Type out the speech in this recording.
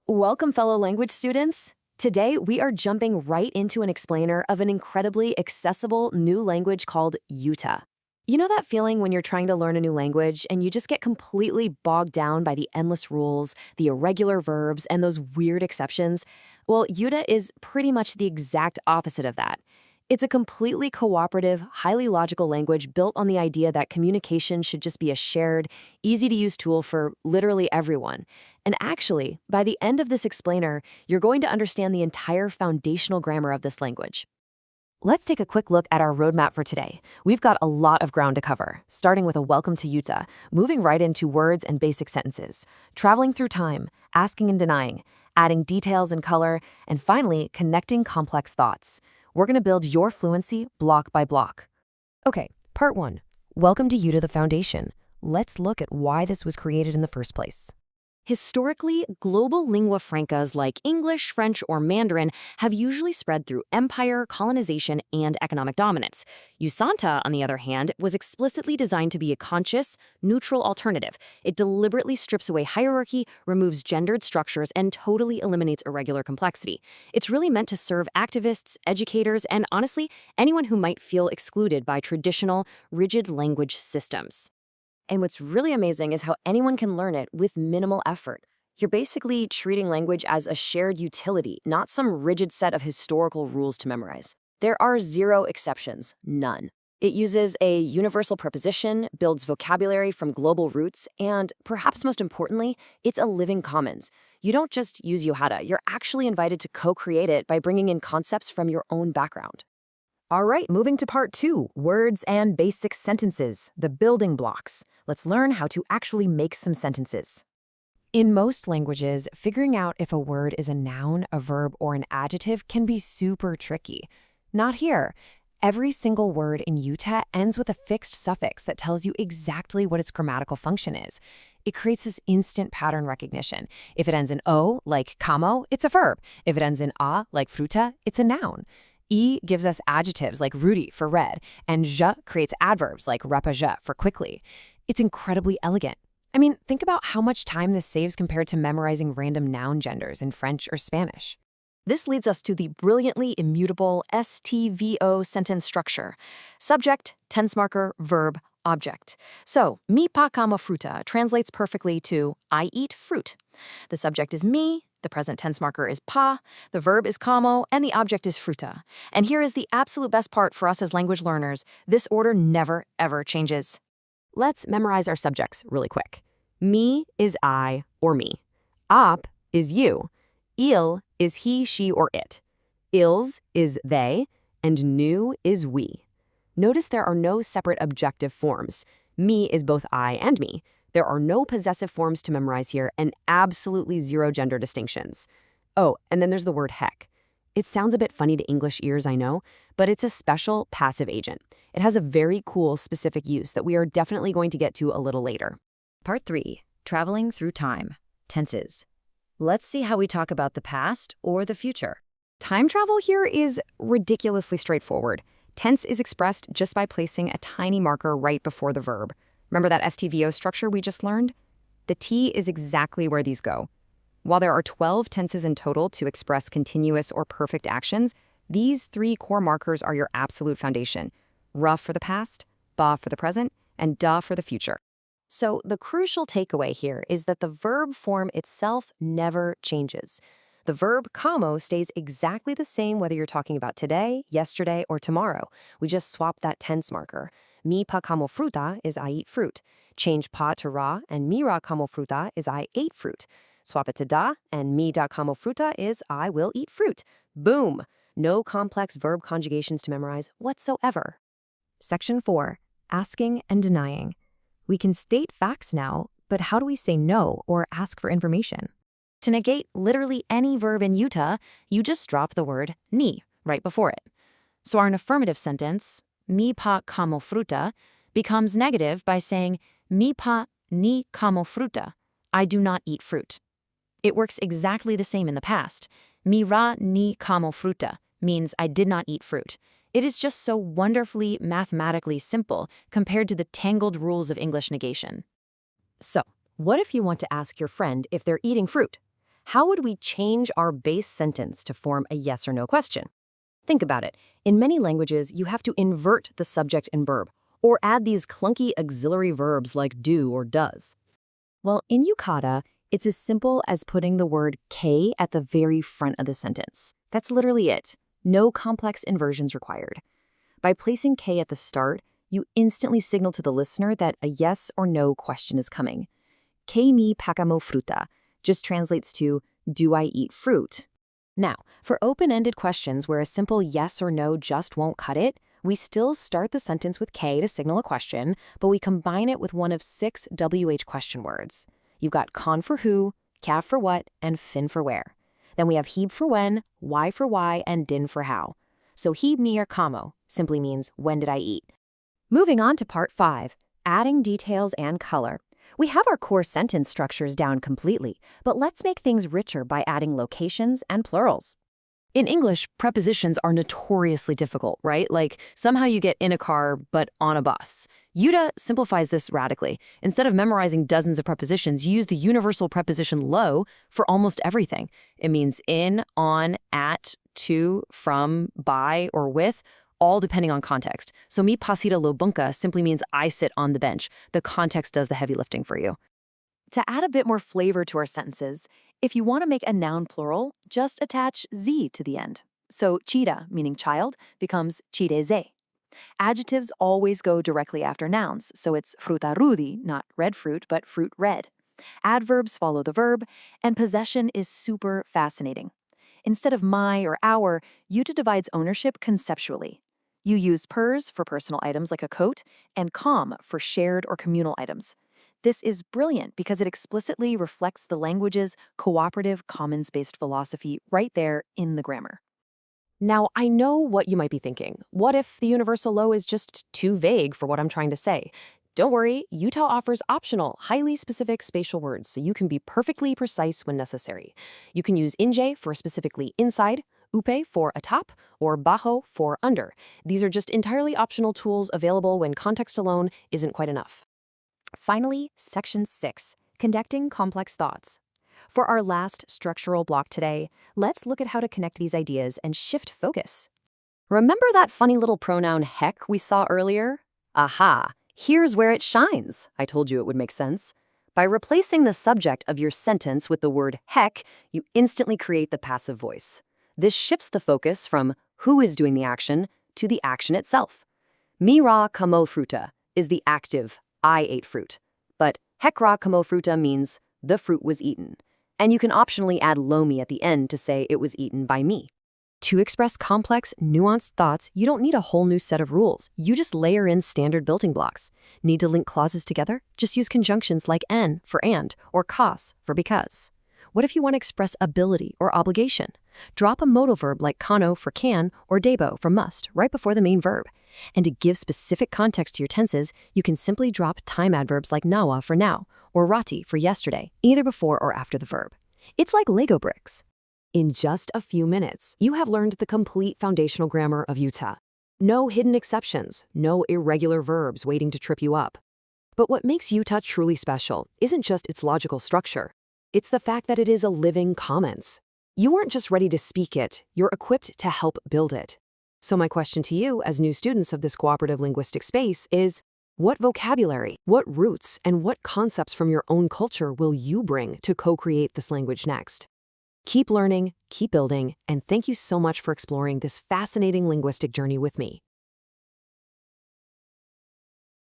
Welcome, fellow language students. Today, we are jumping right into an explainer of an incredibly accessible new language called YUTA. You know that feeling when you're trying to learn a new language and you just get completely bogged down by the endless rules, the irregular verbs, and those weird exceptions? Well, YUTA is pretty much the exact opposite of that. It's a completely cooperative, highly logical language built on the idea that communication should just be a shared, easy-to-use tool for literally everyone. And actually, by the end of this explainer, you're going to understand the entire foundational grammar of this language. Let's take a quick look at our roadmap for today. We've got a lot of ground to cover, starting with a welcome to YUTA, moving right into words and basic sentences, traveling through time, asking and denying, adding details and color, and finally, connecting complex thoughts. We're going to build your fluency block by block. Okay, part 1. Welcome to YUTA, the foundation. Let's look at why this was created in the first place. Historically, global lingua francas like English, French, or Mandarin have usually spread through empire, colonization, and economic dominance. YUSANTA, on the other hand, was explicitly designed to be a conscious, neutral alternative. It deliberately strips away hierarchy, removes gendered structures, and totally eliminates irregular complexity. It's really meant to serve activists, educators, and honestly, anyone who might feel excluded by traditional, rigid language systems. And what's really amazing is how anyone can learn it with minimal effort. You're basically treating language as a shared utility, not some rigid set of historical rules to memorize. There are zero exceptions, none. It uses a universal preposition, builds vocabulary from global roots, and perhaps most importantly, it's a living commons. You don't just use YUHATA, you're actually invited to co-create it by bringing in concepts from your own background. All right, moving to part 2, words and basic sentences, the building blocks. Let's learn how to actually make some sentences. In most languages, figuring out if a word is a noun, a verb, or an adjective can be super tricky. Not here. Every single word in YUTA ends with a fixed suffix that tells you exactly what its grammatical function is. It creates this instant pattern recognition. If it ends in O, like camo, it's a verb. If it ends in a, like fruta, it's a noun. E gives us adjectives like rudi for red, and je creates adverbs like rapage for quickly. It's incredibly elegant. I mean, think about how much time this saves compared to memorizing random noun genders in French or Spanish. This leads us to the brilliantly immutable STVO sentence structure. Subject, tense marker, verb, object. So, mi pa como fruta translates perfectly to I eat fruit. The subject is me, the present tense marker is pa, the verb is como, and the object is fruta. And here is the absolute best part for us as language learners. This order never, ever changes. Let's memorize our subjects really quick. Me is I or me. Ap is you. Il is he, she, or it. Ils is they, and nous is we. Notice there are no separate objective forms. Me is both I and me. There are no possessive forms to memorize here and absolutely zero gender distinctions. Oh, and then there's the word heck. It sounds a bit funny to English ears, I know, but it's a special passive agent. It has a very cool specific use that we are definitely going to get to a little later. Part 3, traveling through time, tenses. Let's see how we talk about the past or the future. Time travel here is ridiculously straightforward. Tense is expressed just by placing a tiny marker right before the verb. Remember that STVO structure we just learned? The T is exactly where these go. While there are 12 tenses in total to express continuous or perfect actions, these 3 core markers are your absolute foundation. Ra for the past, ba for the present, and da for the future. So the crucial takeaway here is that the verb form itself never changes. The verb como stays exactly the same whether you're talking about today, yesterday, or tomorrow. We just swap that tense marker. Mi pa como fruta is I eat fruit. Change pa to ra, and mi ra como fruta is I ate fruit. Swap it to da, and mi da como fruta is I will eat fruit. Boom! No complex verb conjugations to memorize whatsoever. Section 4, asking and denying. We can state facts now, but how do we say no or ask for information? To negate literally any verb in YUTA, you just drop the word ni right before it. So our affirmative sentence, mi pa como fruta, becomes negative by saying mi pa ni como fruta, I do not eat fruit. It works exactly the same in the past. Mi ra ni como fruta means I did not eat fruit. It is just so wonderfully mathematically simple compared to the tangled rules of English negation. So, what if you want to ask your friend if they're eating fruit? How would we change our base sentence to form a yes or no question? Think about it. In many languages, you have to invert the subject and verb, or add these clunky auxiliary verbs like do or does. Well, in YUTA, it's as simple as putting the word K at the very front of the sentence. That's literally it. No complex inversions required. By placing K at the start, you instantly signal to the listener that a yes or no question is coming. Kei mi pakamo fruta just translates to, do I eat fruit? Now, for open-ended questions where a simple yes or no just won't cut it, we still start the sentence with K to signal a question, but we combine it with one of 6 WH question words. You've got kon for who, kya for what, and fin for where. Then we have hib for when, why for why, and din for how. So hib mi or kamo simply means when did I eat? Moving on to part 5, adding details and color. We have our core sentence structures down completely, but let's make things richer by adding locations and plurals. In English, prepositions are notoriously difficult, right? Like, somehow you get in a car, but on a bus. YUTA simplifies this radically. Instead of memorizing dozens of prepositions, you use the universal preposition lo for almost everything. It means in, on, at, to, from, by, or with, all depending on context. So mi pasita lo bunka simply means I sit on the bench. The context does the heavy lifting for you. To add a bit more flavor to our sentences, if you want to make a noun plural, just attach z to the end. So chida, meaning child, becomes chideze. Adjectives always go directly after nouns, so it's fruta rudi, not red fruit, but fruit red. Adverbs follow the verb, and possession is super fascinating. Instead of my or our, YUTA divides ownership conceptually. You use pers for personal items like a coat, and com for shared or communal items. This is brilliant because it explicitly reflects the language's cooperative commons-based philosophy right there in the grammar. Now, I know what you might be thinking. What if the universal lo is just too vague for what I'm trying to say? Don't worry, YUTA offers optional, highly specific spatial words, so you can be perfectly precise when necessary. You can use inje for specifically inside, upe for atop, or bajo for under. These are just entirely optional tools available when context alone isn't quite enough. Finally, Section 6, Connecting Complex Thoughts. For our last structural block today, let's look at how to connect these ideas and shift focus. Remember that funny little pronoun heck we saw earlier? Aha, here's where it shines. I told you it would make sense. By replacing the subject of your sentence with the word heck, you instantly create the passive voice. This shifts the focus from who is doing the action to the action itself. Mi ra kamo fruta is the active, I ate fruit. But hek ra kamo fruta means the fruit was eaten. And you can optionally add lomi at the end to say it was eaten by me. To express complex, nuanced thoughts, you don't need a whole new set of rules. You just layer in standard building blocks. Need to link clauses together? Just use conjunctions like en for and or kas for because. What if you want to express ability or obligation? Drop a modal verb like kano for can or debo for must right before the main verb. And to give specific context to your tenses, you can simply drop time adverbs like nawa for now or rati for yesterday, either before or after the verb. It's like Lego bricks. In just a few minutes, you have learned the complete foundational grammar of YUTA. No hidden exceptions, no irregular verbs waiting to trip you up. But what makes YUTA truly special isn't just its logical structure. It's the fact that it is a living commons. You aren't just ready to speak it, you're equipped to help build it. So my question to you as new students of this cooperative linguistic space is, what vocabulary, what roots, and what concepts from your own culture will you bring to co-create this language next? Keep learning, keep building, and thank you so much for exploring this fascinating linguistic journey with me.